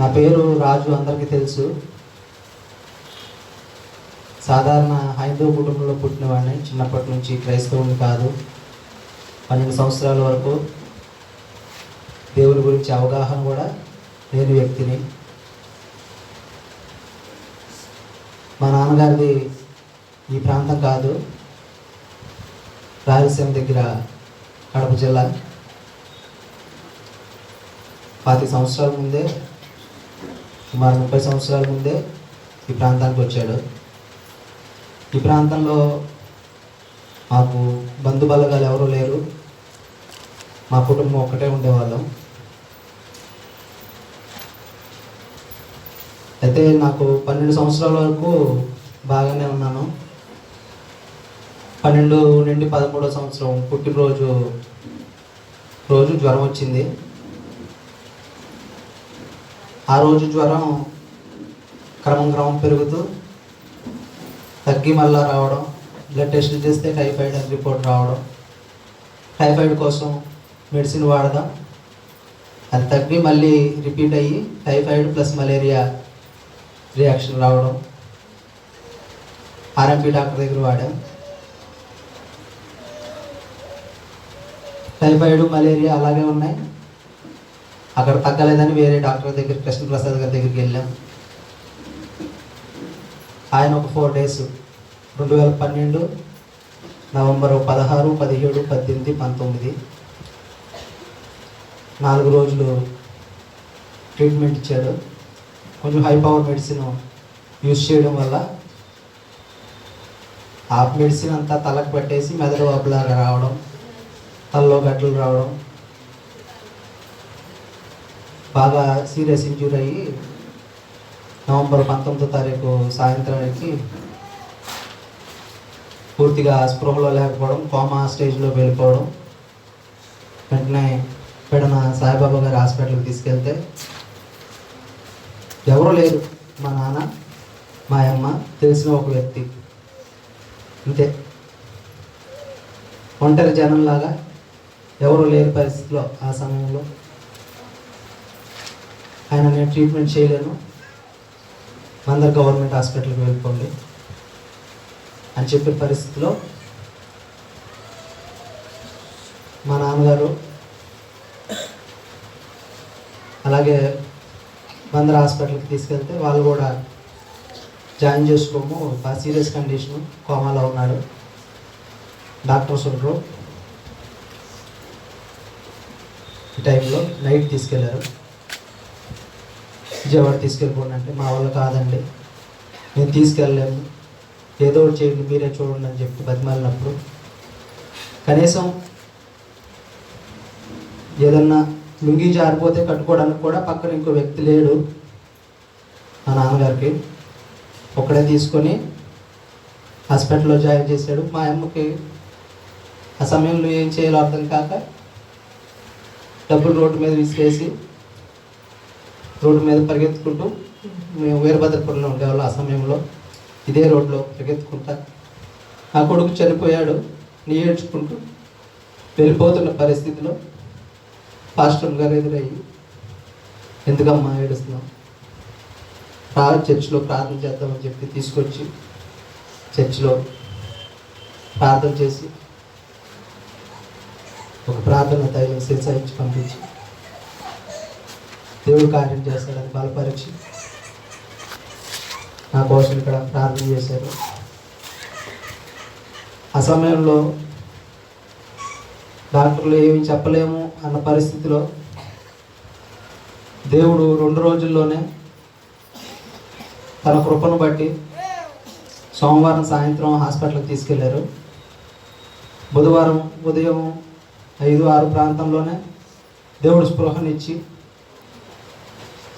నా పేరు రాజు, అందరికీ తెలుసు. సాధారణ హైందవ కుటుంబంలో పుట్టినవాడిని. చిన్నప్పటి నుంచి క్రైస్తవుని కాదు. 12 సంవత్సరాల వరకు దేవుని గురించి అవగాహన కూడా లేని వ్యక్తిని. మా నాన్నగారిది ఈ ప్రాంతం కాదు, రాయలసీమ దగ్గర, కడప జిల్లా. 25 సంవత్సరాల ముందే, సుమారు 30 సంవత్సరాల ముందే ఈ ప్రాంతానికి వచ్చాడు. ఈ ప్రాంతంలో మాకు బంధుబలగాలు ఎవరూ లేరు. మా కుటుంబం ఒక్కటే ఉండేవాళ్ళం. అయితే నాకు 12 సంవత్సరాల వరకు బాగానే ఉన్నాను. 12 నుండి 13వ సంవత్సరం పుట్టినరోజు రోజు జ్వరం వచ్చింది. ఆ రోజు జ్వరం క్రమం పెరుగుతూ తగ్గి మళ్ళా రావడం, బ్లడ్ టెస్ట్లు చేస్తే టైఫాయిడ్ అని రిపోర్ట్ రావడం. టైఫాయిడ్ కోసం మెడిసిన్ వాడదాం, అది తగ్గి మళ్ళీ రిపీట్ అయ్యి టైఫాయిడ్ ప్లస్ మలేరియా రియాక్షన్ రావడం. ఆర్ఎంపీ డాక్టర్ దగ్గర వాడాం. టైఫాయిడ్ మలేరియా అలాగే ఉన్నాయి. అక్కడ తగ్గలేదని వేరే డాక్టర్ దగ్గర, కృష్ణప్రసాద్ గారి దగ్గరికి వెళ్ళాం. ఆయన ఒక 4 days, 2012 నవంబర్ 16, 17, 18, 19 4 రోజులు ట్రీట్మెంట్ ఇచ్చాడు. కొంచెం హై పవర్ మెడిసిన్ యూజ్ చేయడం వల్ల ఆ మెడిసిన్ అంతా తలకు పట్టేసి మెదడు వాపులాగా రావడం, తలలో గడ్డలు రావడం, బాగా సీరియస్ ఇంజ్యూరీ అయ్యి నవంబర్ 19వ తారీఖు సాయంత్రానికి పూర్తిగా స్పృహలో లేకపోవడం, కోమా స్టేజ్లో వెళ్ళిపోవడం. వెంటనే పెడన సాయిబాబా గారి హాస్పిటల్కి తీసుకెళ్తే ఎవరూ లేరు. మా నాన్న, మా అమ్మ, తెలిసిన ఒక వ్యక్తి, అంతే. ఒంటరి జనంలాగా ఎవరు లేని పరిస్థితిలో ఆ సమయంలో ఆయన, నేను ట్రీట్మెంట్ చేయలేను, అందరు గవర్నమెంట్ హాస్పిటల్కి వెళ్ళిపోండి అని చెప్పిన పరిస్థితిలో మా నాన్నగారు అలాగే బందర్ హాస్పిటల్కి తీసుకెళ్తే వాళ్ళు కూడా జాయిన్ చేసుకోము, సీరియస్ కండిషను, కోమాలో ఉన్నాడు, డాక్టర్ சொல்றோம். ఈ టైంలో నైట్ తీసుకెళ్లారు. విజయవాడ తీసుకెళ్ళిపోండి అంటే మా వాళ్ళు కాదండి, నేను తీసుకెళ్ళలేము, ఏదో ఒకటి చేయండి, మీరే చూడండి అని చెప్పి బతిమాలినప్పుడు కనీసం ఏదన్నా లుంగి జారిపోతే కట్టుకోవడానికి కూడా పక్కన ఇంకో వ్యక్తి లేడు. మా నాన్నగారికి ఒక్కడే తీసుకొని హాస్పిటల్లో జాయిన్ చేశాడు. మా అమ్మకి ఆ సమయంలో ఏం చేయాలో అర్థం కాక డబ్బులు రోడ్డు మీద విసిరేసి రోడ్డు మీద పరిగెత్తుకుంటూ, మేము వీరభద్రపురంలో ఉండేవాళ్ళం ఆ సమయంలో, ఇదే రోడ్లో పరిగెత్తుకుంటా నా కొడుకు చనిపోయాడు నీ ఏడ్చుకుంటూ వెళ్ళిపోతున్న పరిస్థితిలో పాస్టర్ గారు ఎదురయ్యి, ఎందుకమ్మా ఏడుస్తున్నాం, చర్చిలో ప్రార్థన చేద్దామని చెప్పి తీసుకొచ్చి చర్చిలో ప్రార్థన చేసి ఒక ప్రార్థన తైలం శిరసాయించి పంపించి దేవుడు కార్యం చేస్తాడని బలపరిచి నా కోసం ఇక్కడ ప్రార్థన చేశారు. ఆ సమయంలో డాక్టర్లు ఏమి చెప్పలేము అన్న పరిస్థితిలో దేవుడు 2 రోజుల్లోనే తన కృపను బట్టి సోమవారం సాయంత్రం హాస్పిటల్కి తీసుకెళ్లారు. బుధవారం ఉదయం 5-6 ప్రాంతంలోనే దేవుడు స్పృహనిచ్చి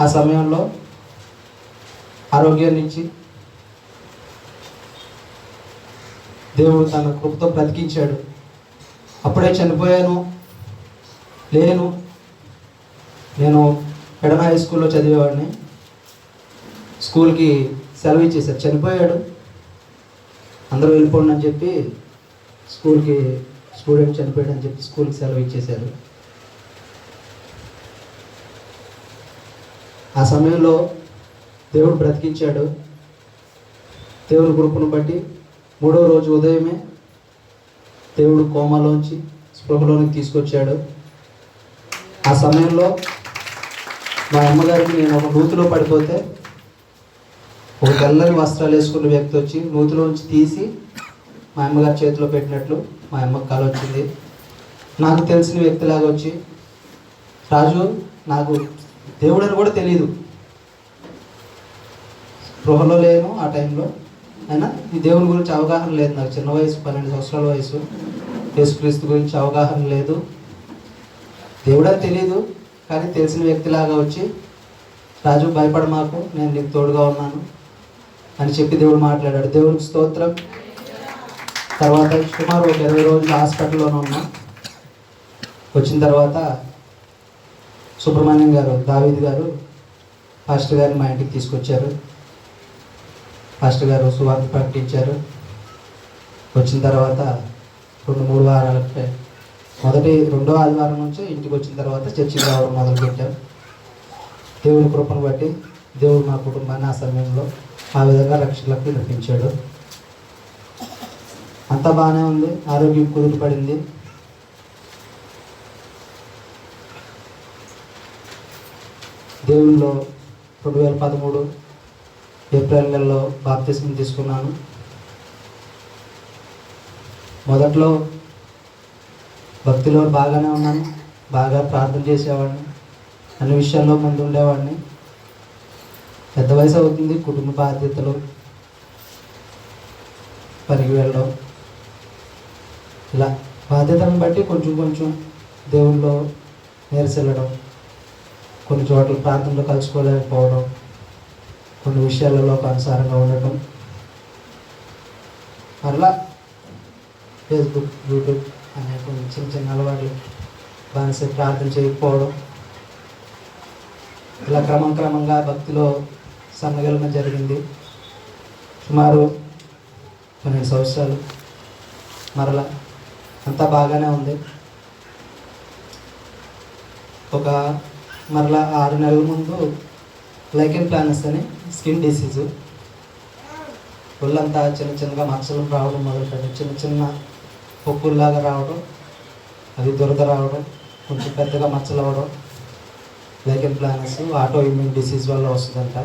ఆ సమయంలో ఆరోగ్యాన్ని ఇచ్చి దేవుడు తన కృపతో బ్రతికించాడు. అప్పుడే చనిపోయాను లేను. నేను పెడన హై స్కూల్లో చదివేవాడిని. స్కూల్కి సెలవు ఇచ్చేసారు, చనిపోయాడు, అందరూ వెళ్ళిపోండి అని చెప్పి స్కూల్కి, స్టూడెంట్ చనిపోయాడు అని చెప్పి స్కూల్కి సెలవు ఇచ్చేశారు. ఆ సమయంలో దేవుడు బ్రతికించాడు. దేవుని కృపను బట్టి 3వ రోజు ఉదయమే దేవుడు కోమాలోంచి స్పృహలోనికి తీసుకొచ్చాడు. ఆ సమయంలో మా అమ్మగారికి నేను ఒక నూతిలో పడిపోతే ఒక తెల్లని వస్త్రాలు వేసుకున్న వ్యక్తి వచ్చి నూతిలోంచి తీసి మా అమ్మగారి చేతిలో పెట్టినట్లు మా అమ్మకి కల వచ్చింది. నాకు తెలిసిన వ్యక్తిలాగా వచ్చి, రాజు నాకు దేవుడు అని కూడా తెలియదు, గృహలో లేను ఆ టైంలో, అయినా ఈ దేవుని గురించి అవగాహన లేదు నాకు. చిన్న వయసు, 12 సంవత్సరాల వయసు. యేసుక్రీస్తు గురించి అవగాహన లేదు, దేవుడు అని తెలియదు. కానీ తెలిసిన వ్యక్తిలాగా వచ్చి, రాజు భయపడ మాకు, నేను నీకు తోడుగా ఉన్నాను అని చెప్పి దేవుడు మాట్లాడాడు. దేవునికి స్తోత్రం. తర్వాత సుమారు ఒక 20 రోజులు హాస్పిటల్లోనే ఉన్నా. వచ్చిన తర్వాత సుబ్రహ్మణ్యం గారు, దావీద్ గారు పాస్టర్ గారిని మా ఇంటికి తీసుకొచ్చారు. పాస్టర్ గారు సువార్త ప్రకటించారు. వచ్చిన తర్వాత 2-3 వారాలకి రెండో ఆదివారం నుంచి ఇంటికి వచ్చిన తర్వాత చర్చికి రావడం మొదలుపెట్టాం. దేవుని కృపను బట్టి దేవుడు మా కుటుంబాన్ని ఆ సమయంలో ఆ విధంగా రక్షణలకు నడిపించాడు. అంతా బాగానే ఉంది. ఆరోగ్యం కుదుటపడింది. దేవునిలో 2013 ఏప్రిల్ నెలలో బాప్తిస్మం తీసుకున్నాను. మొదట్లో భక్తిలో బాగానే ఉన్నాను, బాగా ప్రార్థన చేసేవాడిని, అన్ని విషయాల్లో ముందు ఉండేవాడిని. పెద్ద వయసు అవుతుంది, కుటుంబ బాధ్యతలు, పనికి వెళ్ళడం, ఇలా బాధ్యతలను బట్టి కొంచెం దేవుల్లో నేర్చెల్లడం, కొన్ని చోట్ల ప్రార్థనలో కలుసుకోలేకపోవడం, కొన్ని విషయాలలో అనుసారంగా ఉండటం, అలా ఫేస్బుక్, యూట్యూబ్ అనే కొన్ని చిన్న అలవాట్లు, బానిస ప్రార్థన చేయకపోవడం, ఇలా క్రమంగా భక్తిలో సన్నగలడం జరిగింది. సుమారు 12 సంవత్సరాలు. మరలా అంతా బాగానే ఉంది. మరలా 6 నెలల ముందు లైకెన్ ప్లానస్ అని స్కిన్ డిసీజు, ఒళ్ళంతా చిన్నగా మచ్చలు రావడం మొదలుపెట్టాయి. చిన్న పొక్కుల్లాగా రావడం, అది దురద రావడం, కొంచెం పెద్దగా మచ్చలు అవ్వడం. Lichen planus auto immune disease వల్ల వస్తుందంట.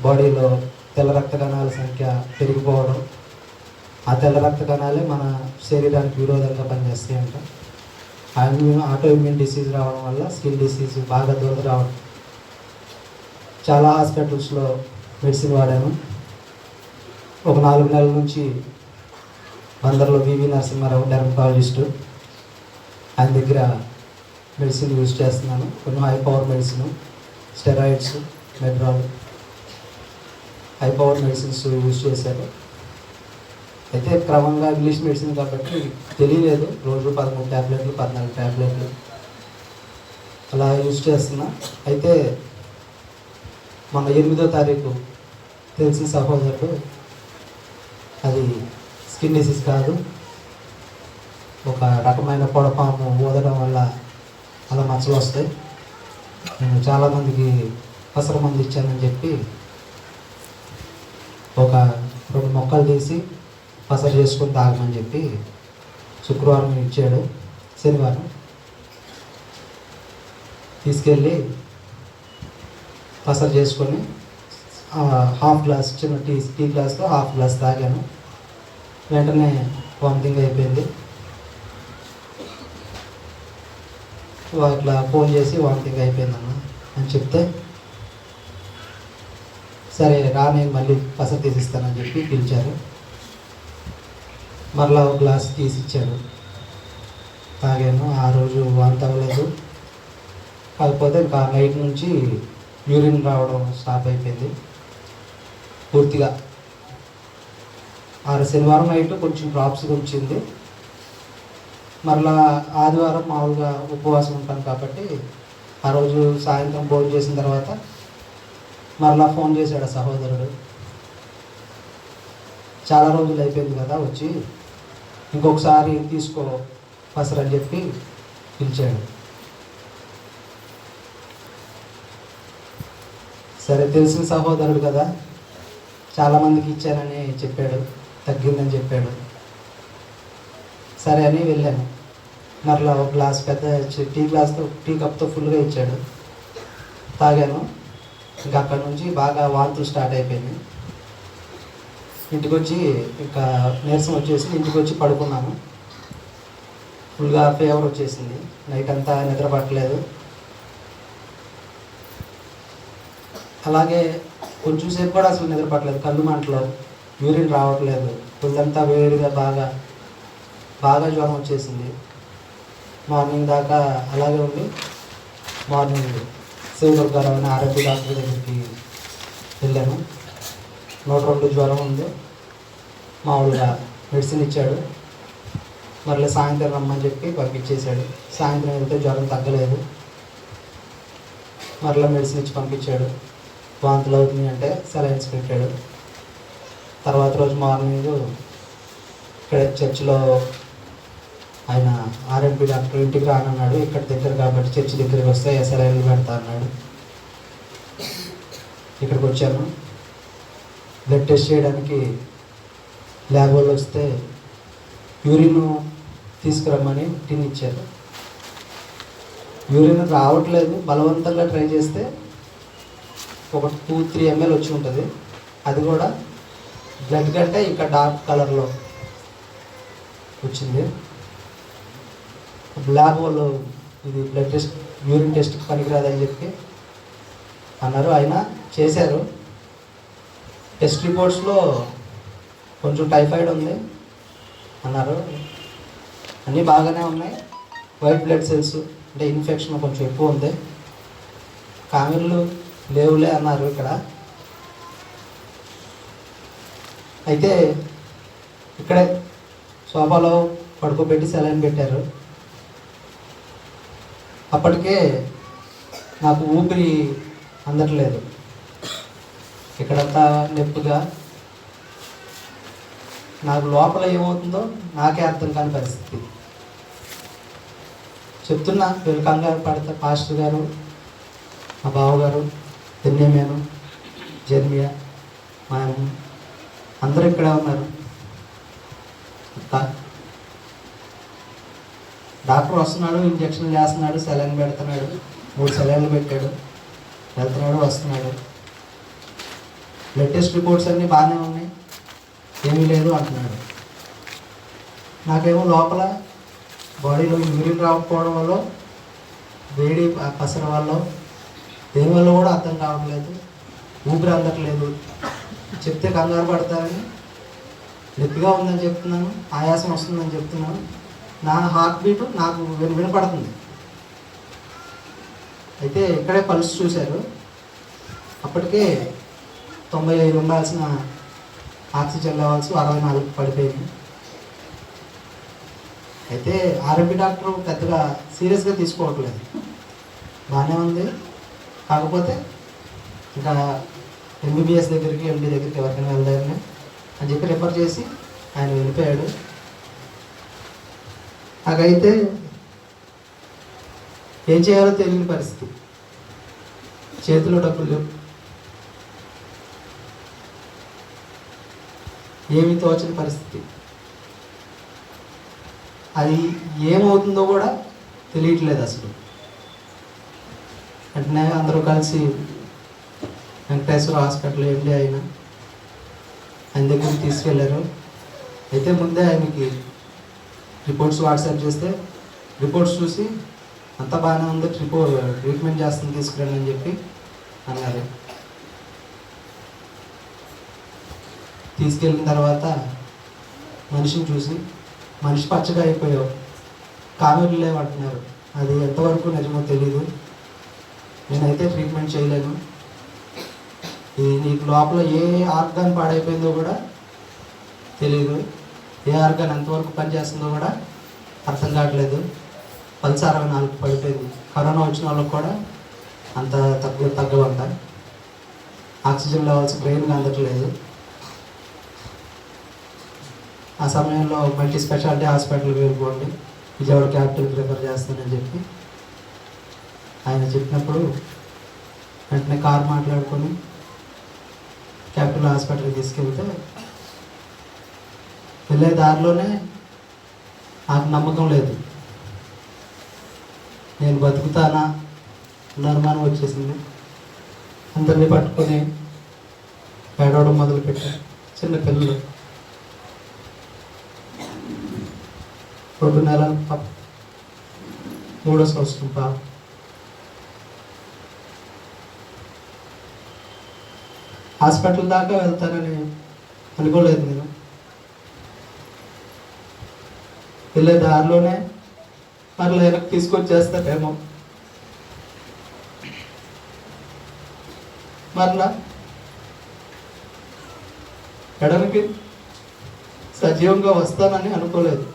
బాడీలో తెల్ల రక్త కణాల సంఖ్య పెరిగిపోవడం, ఆ తెల్ల రక్త కణాలే మన శరీరానికి విరోధంగా పనిచేస్తాయంట. ఆటో ఇమ్యూన్ డిసీజ్ రావడం వల్ల స్కిన్ డిసీజ్ బాగా దురద రావడం. చాలా హాస్పిటల్స్లో మెడిసిన్ వాడాను. ఒక 4 నెలల నుంచి బందర్లో వివి నరసింహారావు డెర్మటాలజిస్టు, ఆయన దగ్గర మెడిసిన్ యూజ్ చేస్తున్నాను. కొన్ని high power medicine, steroids, Medrol, high power medicines use చేశారు. అయితే క్రమంగా ఇంగ్లీష్ మెడిసిన్ కాబట్టి తెలియలేదు, రోజు 13 ట్యాబ్లెట్లు, 14 ట్యాబ్లెట్లు అలా యూజ్ చేస్తున్నా. అయితే మొన్న 8వ తారీఖు తెలిసిన సహోదరుడు, అది స్కిన్ డిసీజ్ కాదు, ఒక రకమైన పొడపాము ఊదడం వల్ల అలా మచ్చలు వస్తాయి, నేను చాలామందికి పసర మంది ఇచ్చానని చెప్పి ఒక 2 మొక్కలు తీసి పసరు చేసుకొని తాగమని చెప్పి శుక్రవారం ఇచ్చాడు. శనివారం తీసుకెళ్ళి పసరు చేసుకొని హాఫ్ గ్లాస్, చిన్న టీ గ్లాస్తో హాఫ్ గ్లాస్ తాగాను. వెంటనే వామిటింగ్ అయిపోయింది. అట్లా ఫోన్ చేసి వామిటింగ్ అయిపోయిందన్న అని చెప్తే, సరే రా నేను మళ్ళీ పసరు తీసిస్తానని చెప్పి పిలిచారు. మరలా ఒక గ్లాస్ తీసి ఇచ్చాడు, తాగాను. ఆ రోజు వాంతి అవ్వలేదు, కాకపోతే ఇంకా నైట్ నుంచి యూరిన్ రావడం స్టాప్ అయిపోయింది పూర్తిగా. శనివారం నైట్ కొంచెం డ్రాప్స్ వచ్చింది. మరలా ఆదివారం మామూలుగా ఉపవాసం ఉంటాను కాబట్టి ఆ రోజు సాయంత్రం భోజనం చేసిన తర్వాత మరలా ఫోన్ చేశాడు సహోదరుడు, చాలా రోజులు అయిపోయింది కదా వచ్చి, ఇంకొకసారి తీసుకో పసరు అని చెప్పి పిలిచాడు. సరే తెలిసిన సహోదరుడు కదా, చాలామందికి ఇచ్చానని చెప్పాడు, తగ్గిందని చెప్పాడు. సరే అని వెళ్ళాను. మరలా ఒక గ్లాస్ పెద్ద టీ కప్తో ఫుల్గా ఇచ్చాడు. తాగాను. ఇంకా అక్కడ నుంచి బాగా వాంతులు స్టార్ట్ అయిపోయింది. ఇంటికి వచ్చి ఇంకా నీరసం వచ్చేసి ఇంటికి వచ్చి పడుకున్నాను. ఫుల్గా ఫీవర్ వచ్చేసింది. నైట్ అంతా నిద్ర పట్టలేదు. అలాగే కొంచెం సేపు కూడా అసలు నిద్ర పట్టలేదు. కళ్ళు మంటలు, యూరిన్ రావట్లేదు, ఒళ్ళంతా వేడిగా బాగా జ్వరం వచ్చేసింది. మార్నింగ్ దాకా అలాగే ఉండి మార్నింగ్ శివదుర్గారావు అనే ఆరోగ్య డాక్టర్ దగ్గరికి వెళ్ళాను. 102 జ్వరం ఉంది, మామూలుగా మెడిసిన్ ఇచ్చాడు. మరలా సాయంత్రం రమ్మని చెప్పి పంపించేశాడు. సాయంత్రం వెళ్తే జ్వరం తగ్గలేదు. మరలా మెడిసిన్ ఇచ్చి పంపించాడు. వాంతులు అవుతుంది అంటే సెలైన్స్ పెట్టాడు. తర్వాత రోజు మార్నింగ్ ఇక్కడ చర్చిలో ఆయన ఆర్ఎంపీ డాక్టర్ ఇంటికి రానన్నాడు. ఇక్కడ దగ్గర కాబట్టి చర్చి దగ్గరికి వస్తే సెలైన్లు పెడతా అన్నాడు. ఇక్కడికి వచ్చాను. బ్లడ్ టెస్ట్ చేయడానికి ల్యాబ్ వాళ్ళు వస్తే యూరిన్ తీసుకురమ్మని టిన్ ఇచ్చారు. యూరిన్ రావట్లేదు. బలవంతంగా ట్రై చేస్తే ఒక 2-3 ml వచ్చి ఉంటుంది. అది కూడా బ్లడ్ కంటే ఇంకా డార్క్ కలర్లో వచ్చింది. ల్యాబ్ వాళ్ళు ఇది బ్లడ్ టెస్ట్, యూరిన్ టెస్ట్కి పనికిరాదని చెప్పి అన్నారు. అయినా చేశారు. టెస్ట్ రిపోర్ట్స్లో కొంచెం టైఫాయిడ్ ఉంది అన్నారు. అన్నీ బాగానే ఉన్నాయి. వైట్ బ్లడ్ సెల్స్ అంటే ఇన్ఫెక్షన్ కొంచెం ఎక్కువ ఉంది. కామెర్లు లేవులే అన్నారు ఇక్కడ. అయితే ఇక్కడే సోఫాలో పడుకోబెట్టి సెలైన్ పెట్టారు. అప్పటికే నాకు ఊపిరి అందట్లేదు. ఇక్కడంతా నొప్పిగా, నాకు లోపల ఏమవుతుందో నాకే అర్థం కాని పరిస్థితి. చెప్తున్నా, వీళ్ళు కంగారు పడతా. పాస్టర్ గారు, మా బావగారు, తెన్నేమేను, జర్మియా, మా అందరూ ఇక్కడ ఉన్నారు. డాక్టర్ వస్తున్నాడు, ఇంజక్షన్ చేస్తున్నాడు, సెలైన్ పెడుతున్నాడు. 3 సెలైన్లు పెట్టాడు. వెళ్తున్నాడు, వస్తున్నాడు. బ్లడ్ టెస్ట్ రిపోర్ట్స్ అన్నీ బాగానే ఉన్నాయి, ఏమీ లేదు అంటున్నాడు. నాకేమో లోపల బాడీలో యూరిన్ రాకపోవడం వల్ల, వేడి పసర వల్ల, దేనివల్ల కూడా అర్థం కావట్లేదు. ఊపిరి అందట్లేదు. చెప్తే కంగారు పడతారని నొప్పిగా ఉందని చెప్తున్నాను, ఆయాసం వస్తుందని చెప్తున్నాను. నా హార్ట్ బీట్ నాకు వినపడుతుంది. అయితే ఇక్కడే పల్స్ చూశారు. అప్పటికే 95 ఉండాల్సిన ఆక్సిజన్ లెవెల్స్ 64 పడిపోయింది. అయితే ఆర్ఎంపీ డాక్టర్ పెద్దగా సీరియస్గా తీసుకోవట్లేదు, బాగానే ఉంది. కాకపోతే ఇంకా ఎంబీబీఎస్ దగ్గరికి, ఎండి దగ్గరికి ఎవరికైనా వెళ్దామని అని చెప్పి రిఫర్ చేసి ఆయన వెళ్ళిపోయాడు. నాకైతే ఏం చేయాలో తెలియని పరిస్థితి. చేతిలో డబ్బులు లేవు, ఏమీ తోచని పరిస్థితి. అది ఏమవుతుందో కూడా తెలియట్లేదు అసలు. వెంటనే అందరూ కలిసి వెంకటేశ్వర హాస్పిటల్ ఎండి ఆయన దగ్గరికి తీసుకెళ్ళారు. అయితే ముందే ఆయనకి రిపోర్ట్స్ వాట్సాప్ చేస్తే రిపోర్ట్స్ చూసి అంతా బాగానే ఉంది, ట్రీట్మెంట్ చేస్తుంది, తీసుకురండి అని చెప్పి అన్నారు. తీసుకెళ్ళిన తర్వాత మనిషిని చూసి, మనిషి పచ్చగా అయిపోయావు, కామెర్లు లేవంటున్నారు. అది ఎంతవరకు నిజమో తెలీదు. నేనైతే ట్రీట్మెంట్ చేయలేను. నీకు లోపల ఏ ఆర్గాన్ పాడైపోయిందో కూడా తెలీదు, ఏ ఆర్గాన్ ఎంతవరకు పనిచేస్తుందో కూడా అర్థం కావట్లేదు. పల్స్ 64 పడిపోయింది. కరోనా వచ్చిన వాళ్ళకి కూడా అంత తగ్గవంట. ఆక్సిజన్ లెవెల్స్ బ్రెయిన్గా అందట్లేదు. ఆ సమయంలో మల్టీ స్పెషాలిటీ హాస్పిటల్కి వెళ్ళిపోండి, విజయవాడ క్యాపిటల్కి రిఫర్ చేస్తానని చెప్పి ఆయన చెప్పినప్పుడు వెంటనే కార్ మాట్లాడుకొని క్యాపిటల్ హాస్పిటల్కి తీసుకెళ్తే వెళ్ళే దారిలోనే నాకు నమ్మకం లేదు, నేను బతుకుతానా అన్న అనుమానం వచ్చేసింది. అందరినీ పట్టుకొని ఏడవడం మొదలుపెట్టాను. చిన్న పిల్లలు 2 నెలల పాప, 3వ సంవత్సరం పాప. హాస్పిటల్ దాకా వెళ్తానని అనుకోలేదు నేను. వెళ్ళే దారిలోనే మరలా వెనక్కి తీసుకొచ్చేస్తారేమో, మరలా ఎడమకి సజీవంగా వస్తానని అనుకోలేదు.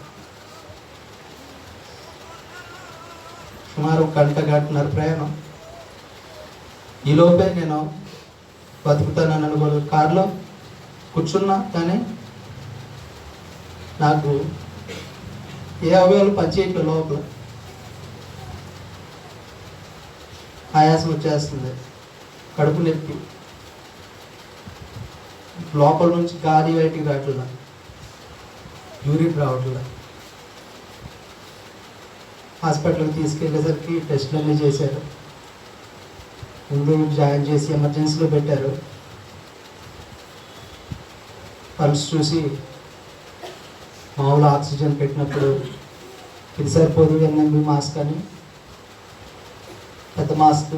సుమారు 1 గంటన్నర ప్రయాణం. ఈలోపే నేను బతుకుతానని అనుకోలేదు. కారులో కూర్చున్నా కానీ నాకు ఏ అవయవాలు పనిచేయట్లేదు. లోపల ఆయాసం వచ్చేస్తుంది, కడుపు నొప్పి, లోపల నుంచి గాలి బయటికి రావట్లా, యూరిన్ రావట్లా. హాస్పిటల్కి తీసుకెళ్ళేసరికి టెస్టులు అన్నీ చేశారు. ముందు జాయిన్ చేసి ఎమర్జెన్సీలో పెట్టారు. పల్స్ చూసి మామూలు ఆక్సిజన్ పెట్టినప్పుడు ఇది సరిపోదు, NMB మాస్క్ అని పెద్ద మాస్క్,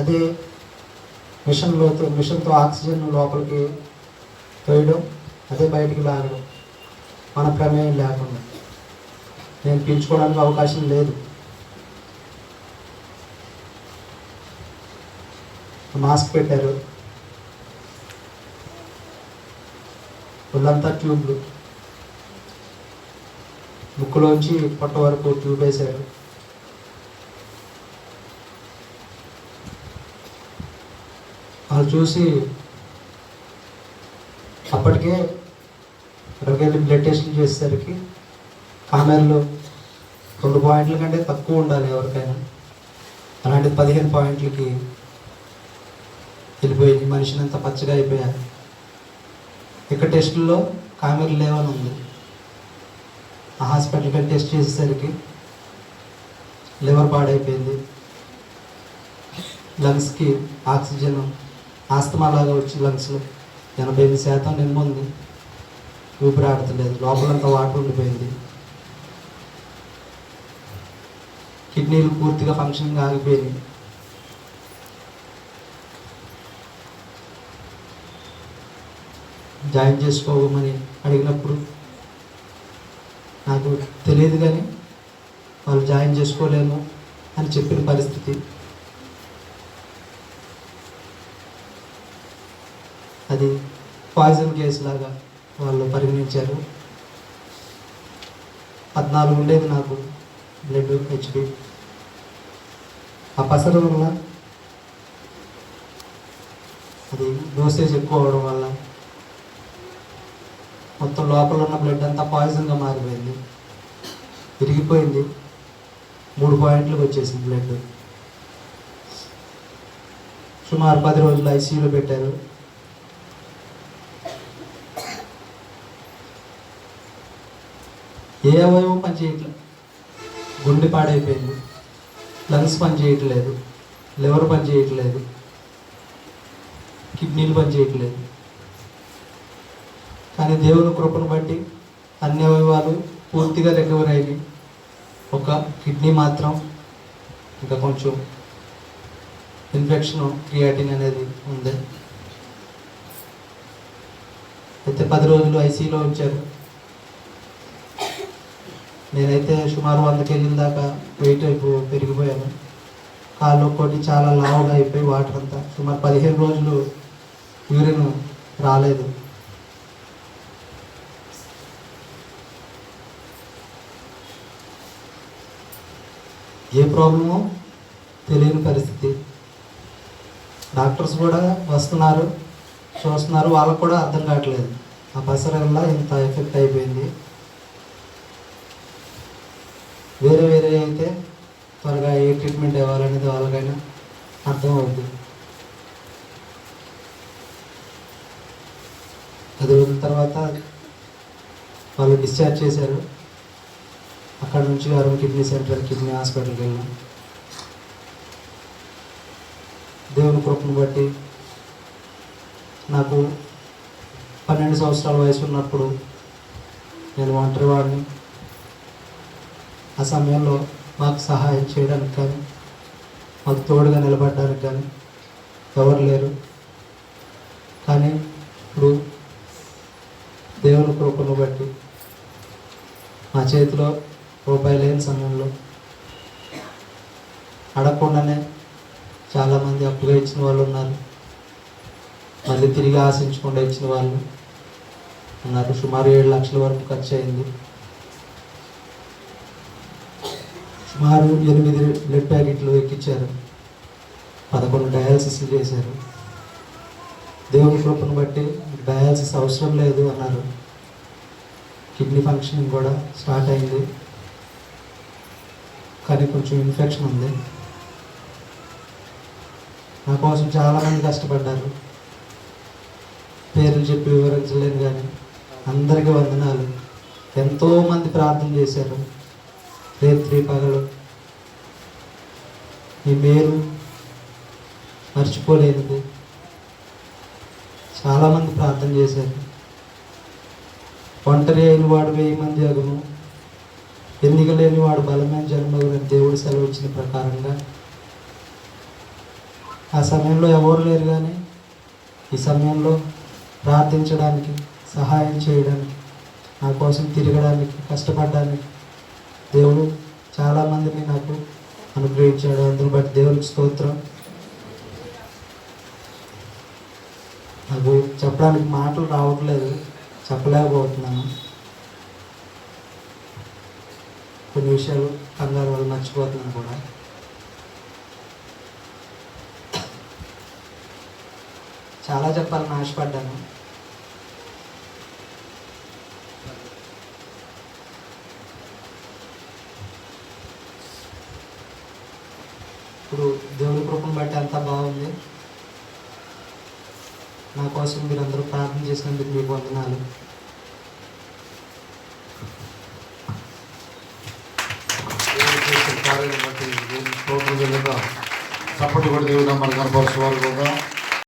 అదే మిషన్తో ఆక్సిజన్ లోపలికి తోయడం, అదే బయటికి లాగడం, మన ప్రమేయం లేకుండా. నేను పీల్చుకోవడానికి అవకాశం లేదు. మాస్క్ పెట్టారు, ఒళ్ళంతా ట్యూబ్లు, ముక్కులోంచి పొట్ట వరకు ట్యూబ్ వేశారు. వాళ్ళు చూసి అప్పటికే అక్కడికి వెళ్ళి బ్లడ్ టెస్ట్లు చేసేసరికి కామెర్లు 2 పాయింట్ల కంటే తక్కువ ఉండాలి ఎవరికైనా, అలాంటిది 15 పాయింట్లకి వెళ్ళిపోయింది. మనిషిని అంతా పచ్చగా అయిపోయారు. ఇక్కడ టెస్టుల్లో కామెర్లు లేవని ఉంది. ఆ హాస్పిటల్కి వెళ్ళి టెస్ట్ చేసేసరికి లివర్ పాడైపోయింది, లంగ్స్కి ఆక్సిజన్ ఆస్తమా లాగా వచ్చి లంగ్స్లో 88% నింపుంది, ఊపిరి ఆడతలేదు, లోపలంతా వాటర్ ఉండిపోయింది. కిడ్నీలు పూర్తిగా ఫంక్షనింగ్ ఆగిపోయింది. జాయిన్ చేసుకోమని అడిగినప్పుడు నాకు తెలియదు కానీ వాళ్ళు జాయిన్ చేసుకోలేము అని చెప్పిన పరిస్థితి. అది పాయిజన్ కేసు లాగా వాళ్ళు పరిగణించారు. 14 ఉండేది నాకు బ్లడ్ HP. ఆ పసరు వల్ల, అది డోసేజ్ ఎక్కువ అవడం వల్ల మొత్తం లోపల ఉన్న బ్లడ్ అంతా పాయిజన్గా మారిపోయింది, విరిగిపోయింది. 3 పాయింట్లకు వచ్చేసింది బ్లడ్. సుమారు 10 రోజులు ICUలో పెట్టారు. ఏ అవయవం పనిచేయట్లేదు, గుండె పాడైపోయింది, లంగ్స్ పనిచేయట్లేదు, లివర్ పనిచేయట్లేదు, కిడ్నీలు పనిచేయట్లేదు. కానీ దేవుని కృపను బట్టి అన్ని అవయవాలు పూర్తిగా రికవర్ అయ్యి, ఒక కిడ్నీ మాత్రం ఇంకా కొంచెం ఇన్ఫెక్షన్, క్రియాటిన్ అనేది ఉంది. అయితే 10 రోజులు ICUలో ఉంచారు. నేనైతే సుమారు 100 kg దాకా వెయిట్ పెరిగిపోయాను. కాళ్ళు ఒక్కోటి చాలా లావుగా అయిపోయి వాటర్ అంతా సుమారు 15 రోజులు యూరిన్ రాలేదు. ఏ ప్రాబ్లమో తెలియని పరిస్థితి. డాక్టర్స్ కూడా వస్తున్నారు, చూస్తున్నారు, వాళ్ళకు కూడా అర్థం కావట్లేదు ఆ పసర వల్ల ఇంత ఎఫెక్ట్ అయిపోయింది. వేరే అయితే త్వరగా ఏ ట్రీట్మెంట్ ఇవ్వాలనేది వాళ్ళకైనా అర్థం అవుతుంది. తర్వాత వాళ్ళు డిశ్చార్జ్ చేశారు. అక్కడ నుంచి అరుణ్ కిడ్నీ సెంటర్, కిడ్నీ హాస్పిటల్కి వెళ్ళాం. దేవుని కృపను బట్టి నాకు 12 సంవత్సరాల వయసు ఉన్నప్పుడు నేను ఒంటరి వాడిని. ఆ సమయంలో మాకు సహాయం చేయడానికి కానీ మాకు తోడుగా నిలబడడానికి కానీ ఎవరు లేరు. కానీ ఇప్పుడు దేవుని కృపను బట్టి మా చేతిలో రూపాయి లేని సమయంలో అడగకుండానే చాలామంది అప్పుగా ఇచ్చిన వాళ్ళు ఉన్నారు, మళ్ళీ తిరిగి ఆశించకుండా ఇచ్చిన వాళ్ళు ఉన్నారు. సుమారు 7 లక్షల వరకు ఖర్చు అయింది. సుమారు 8 బ్లడ్ ప్యాకెట్లు ఎక్కించారు, 11 డయాలసిస్లు చేశారు. దేవుని కృపను బట్టి డయాలసిస్ అవసరం లేదు అన్నారు. కిడ్నీ ఫంక్షనింగ్ కూడా స్టార్ట్ అయింది, కానీ కొంచెం ఇన్ఫెక్షన్ ఉంది. నా కోసం చాలామంది కష్టపడ్డారు, పేర్లు చెప్పి వివరించలేను, కానీ అందరికీ వందనాలు. ఎంతోమంది ప్రార్థన చేశారు, రేత్రి పగలు. మీ మేలు మర్చిపోలేనిది. చాలామంది ప్రార్థన చేశారు. ఒంటరి అయిన వాడు 1000 మంది అగును, ఎన్నిక లేని వాడు బలమైన జన్మగును దేవుడు సెలవు ఇచ్చిన ప్రకారంగా ఆ సమయంలో ఎవరు లేరు, కానీ ఈ సమయంలో ప్రార్థించడానికి, సహాయం చేయడానికి, నా కోసం తిరగడానికి, కష్టపడడానికి దేవుడు చాలామందిని నాకు అనుగ్రహించాడు. అందుని బట్టి దేవునికి స్తోత్రం. నాకు చెప్పడానికి మాటలు రావట్లేదు, చెప్పలేకపోతున్నాను. కొన్ని విషయాలు కంగారు వల్ల మర్చిపోతున్నాను కూడా. చాలా చెప్పాలని ఆశపడ్డాను. ఇప్పుడు దేవుని కృపను బట్టి అంతా బాగుంది. నా కోసం మీరందరూ ప్రార్థన చేసినందుకు మీకు వందనాలు. చప్పటి కూడా దేవుడు మనకు కనపరుచుకోవాలి కూడా.